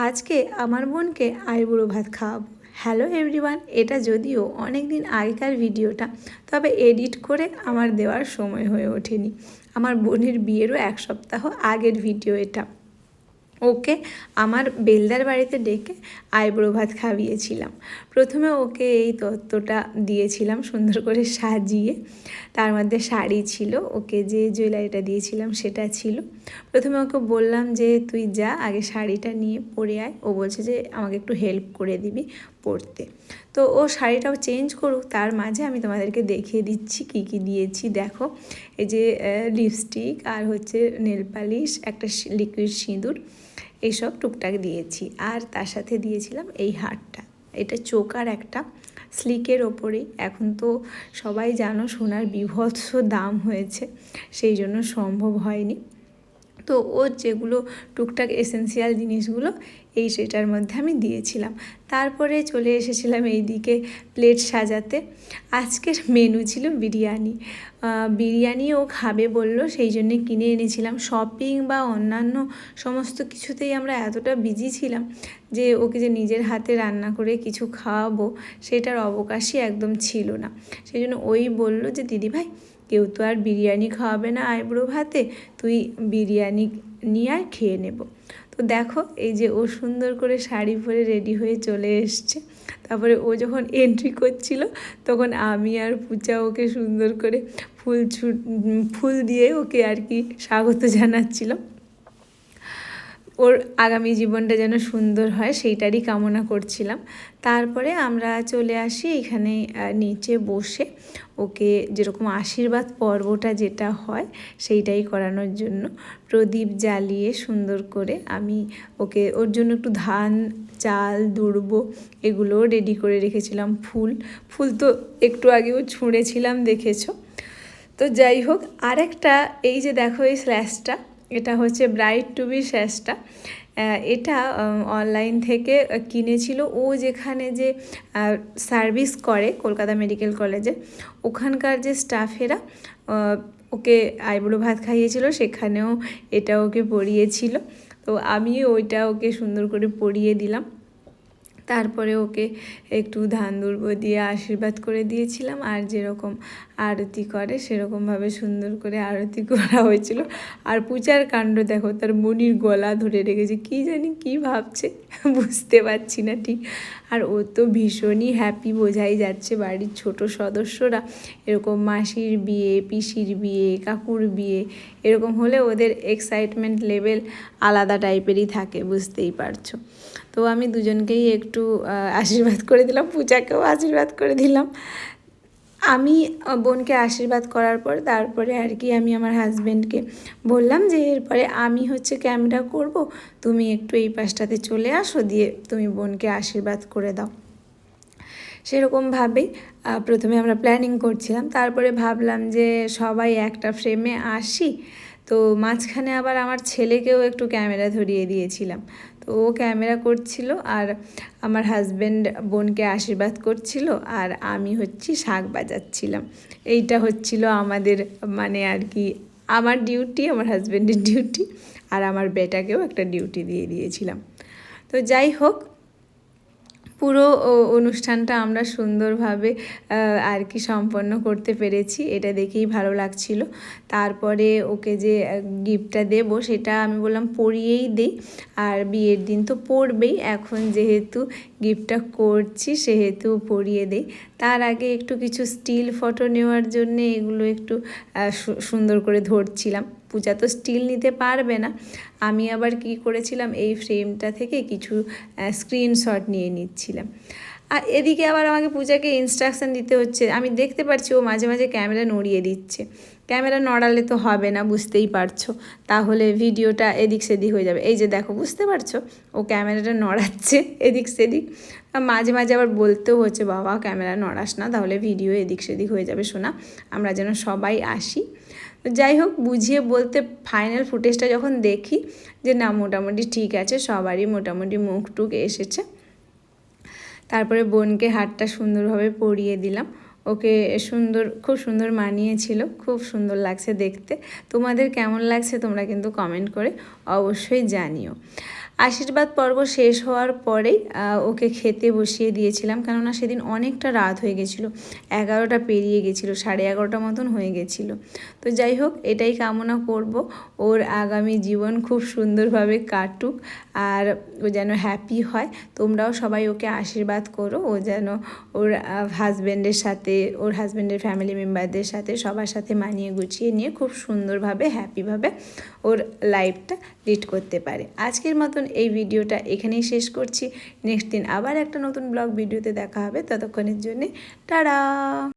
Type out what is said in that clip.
আজকে আমার বোনকে আইবুড়ো ভাত খাওয়াবো। হ্যালো এভরিওয়ান, এটা যদিও অনেক দিন আগেকার ভিডিওটা, তবে এডিট করে আমার দেওয়ার সময় হয়ে ওঠেনি। আমার বোনের বিয়েরও 1 সপ্তাহ আগের ভিডিও এটা। ওকে আমার বেলদার বাড়িতে ডেকে আইবুড়ো ভাত খাইয়েছিলাম। প্রথমে ওকে এই তত্ত্বটা দিয়েছিলাম সুন্দর করে সাজিয়ে, তার মধ্যে শাড়ি ছিল, ওকে যে জুয়েলারিটা দিয়েছিলাম সেটা ছিল। প্রথমে ওকে বললাম যে তুই যা আগে শাড়িটা নিয়ে পরে আয়। ও বলছে যে আমাকে একটু হেল্প করে দিবি পরতে। তো ও শাড়িটাও চেঞ্জ করুক, তার মাঝে আমি তোমাদেরকে দেখিয়ে দিচ্ছি কি কি দিয়েছি। দেখো, এই যে লিপস্টিক আর হচ্ছে নেল পালিশ, একটা লিকুইড সিঁদুর, এইসব টুকটাক দিয়েছি। আর তার সাথে দিয়েছিলাম এই হারটা, এটা চোকার একটা স্লিকের ওপরেই। এখন তো সবাই জানো সোনার বীভৎস দাম হয়েছে, সেই জন্য সম্ভব হয়নি। তো ওর যেগুলো টুকটাক এসেন্সিয়াল জিনিসগুলো এই সেটার মধ্যে আমি দিয়েছিলাম। তারপরে চলে এসেছিলাম এইদিকে প্লেট সাজাতে। আজকের মেনু ছিল বিরিয়ানি। বিরিয়ানি ও খাবে বললো, সেই জন্যে কিনে এনেছিলাম। শপিং বা অন্যান্য সমস্ত কিছুতেই আমরা এতটা বিজি ছিলাম যে ওকে যে নিজের হাতে রান্না করে কিছু খাওয়াবো সেটার অবকাশই একদম ছিল না। সেই জন্য ওই বললো যে দিদিভাই, কেউ তো আর বিরিয়ানি খাওয়াবে না আইবুড়ো ভাতে, তুই বিরিয়ানি নিয়ে আর খেয়ে নেব। তো দেখো, এই যে ও সুন্দর করে শাড়ি পরে রেডি হয়ে চলে এসছে। তারপরে ও যখন এন্ট্রি করছিল তখন আমি আর পূজা ওকে সুন্দর করে ফুল দিয়ে ওকে আর কি স্বাগত জানাচ্ছিলাম। ওর আগামী জীবনটা যেন সুন্দর হয় সেইটারই কামনা করছিলাম। তারপরে আমরা চলে আসি এখানে নিচে বসে ওকে যেরকম আশীর্বাদ পর্বটা যেটা হয় সেইটাই করানোর জন্য প্রদীপ জ্বালিয়ে সুন্দর করে আমি ওকে ওর জন্য একটু ধান, চাল, দুর্ব এগুলোও রেডি করে রেখেছিলাম। ফুল তো একটু আগেও ছুঁড়েছিলাম, দেখেছো। তো যাই হোক, আরেকটা এই যে দেখো এই স্ল্যাশটা, এটা হচ্ছে ব্রাইড টু বি স্ল্যাশটা। এটা অনলাইন থেকে কিনেছিল। ও যেখানে যে সার্ভিস করে কলকাতা মেডিকেল কলেজে, ওখানকার যে স্টাফেরা ওকে আইবুড়ো ভাত খাইয়েছিল, সেখানেও এটা ওকে পরিয়েছিল। তো আমি ওইটা ওকে সুন্দর করে পরিয়ে দিলাম। তারপরে ওকে একটু ধান দুর্ব দিয়ে আশীর্বাদ করে দিয়েছিলাম। আর যেরকম আরতি করে সেরকমভাবে সুন্দর করে আরতি করা হয়েছিল। আর পূজার কাণ্ড দেখো, তার মনির গলা ধরে রেখেছে, কী জানি কী ভাবছে, বুঝতে পারছি না ঠিক। আর ও তো ভীষণই হ্যাপি, বোঝাই যাচ্ছে। বাড়ির ছোট সদস্যরা এরকম মাসির বিয়ে, পিসির বিয়ে, কাকুর বিয়ে এরকম হলে ওদের এক্সাইটমেন্ট লেভেল আলাদা টাইপেরই থাকে, বুঝতেই পারছো। তো আমি দুজনকেই একটু আশীর্বাদ করে দিলাম, পূজাকেও আশীর্বাদ করে দিলাম। আমি বোনকে আশীর্বাদ করার পর তারপরে আর কি আমি আমার হাজব্যান্ডকে বললাম যে এরপরে আমি হচ্ছে ক্যামেরা করব, তুমি একটু এই পাশটাতে চলে আসো, দিয়ে তুমি বোনকে আশীর্বাদ করে দাও। সেরকমভাবেই প্রথমে আমরা প্ল্যানিং করছিলাম। তারপরে ভাবলাম যে সবাই একটা ফ্রেমে আসি। তো মাঝখানে আবার আমার ছেলেকেও একটু ক্যামেরা ধরিয়ে দিয়েছিলাম। তো ও ক্যামেরা করছিল আর আমার হাজব্যান্ড বোনকে আশীর্বাদ করছিল, আর আমি হচ্ছি শাঁখ বাজাচ্ছিলাম। এইটা হচ্ছিল আমাদের মানে আর কি আমার ডিউটি, আমার হাজব্যান্ডের ডিউটি, আর আমার বেটাকেও একটা ডিউটি দিয়ে দিয়েছিলাম। তো যাই হোক, পুরো অনুষ্ঠানটা আমরা সুন্দরভাবে আর কি সম্পন্ন করতে পেরেছি, এটা দেখেই ভালো লাগছিল। তারপরে ওকে যে গিফটটা দেবো সেটা আমি বললাম পরিয়েই দেই, আর বিয়ের দিন তো পরবেই, এখন যেহেতু গিফটটা করছি সেহেতু পরিয়ে দেই। তার আগে একটু কিছু স্টিল ফটো নেওয়ার জন্যে এগুলো একটু সুন্দর করে ধরছিলাম। পূজা তো স্টিল নিতে পারবে না। আমি আবার কি করেছিলাম, এই ফ্রেমটা থেকে কিছু স্ক্রিনশট নিয়ে নিচ্ছিলাম। আর এদিকে আবার আমাকে পূজাকে ইনস্ট্রাকশান দিতে হচ্ছে। আমি দেখতে পাচ্ছি ও মাঝে মাঝে ক্যামেরা নড়িয়ে দিচ্ছে। ক্যামেরা নড়ালে তো হবে না, বুঝতেই পারছো, তাহলে ভিডিওটা এদিক সেদিক হয়ে যাবে। এই যে দেখো, বুঝতে পারছো, ও ক্যামেরাটা নড়াচ্ছে এদিক সেদিক। মাঝে মাঝে আবার বলতেও হচ্ছে, বাবা ক্যামেরা নড়াস না, তাহলে ভিডিও এদিক সেদিক হয়ে যাবে শোনা, আমরা যেন সবাই আসি। যাই হোক, বুঝিয়ে বলতে ফাইনাল ফুটেজটা যখন দেখি যে না মোটামুটি ঠিক আছে, সবারই মোটামুটি মুখ টুক এসেছে। তারপরে বোনকে হারটা সুন্দরভাবে পরিয়ে দিলাম। ওকে খুব সুন্দর মানিয়েছিল, খুব সুন্দর লাগছে দেখতে। তোমাদের কেমন লাগছে তোমরা কিন্তু কমেন্ট করে অবশ্যই জানিও। আশীর্বাদ পর্ব শেষ হওয়ার পরেই ওকে খেতে বসিয়ে দিয়েছিলাম, কেননা সেদিন অনেকটা রাত হয়ে গেছিলো, 11টা পেরিয়ে গেছিলো, 11:30 মতন হয়ে গেছিলো। তো যাই হোক, এটাই কামনা করব ওর আগামী জীবন খুব সুন্দরভাবে কাটুক আর ও যেন হ্যাপি হয়। তোমরাও সবাই ওকে আশীর্বাদ করো, ও যেন ওর হাজব্যান্ডের সাথে, ওর হাজব্যান্ডের ফ্যামিলি মেম্বারদের সাথে, সবার সাথে মানিয়ে গুছিয়ে নিয়ে খুব সুন্দরভাবে হ্যাপিভাবে ওর লাইফটা লিড করতে পারে। আজকের মতন এই ভিডিওটা এখানেই শেষ করছি। নেক্সট দিন আবার একটা নতুন ব্লগ ভিডিওতে দেখা হবে। ততক্ষণের জন্যে টাটা।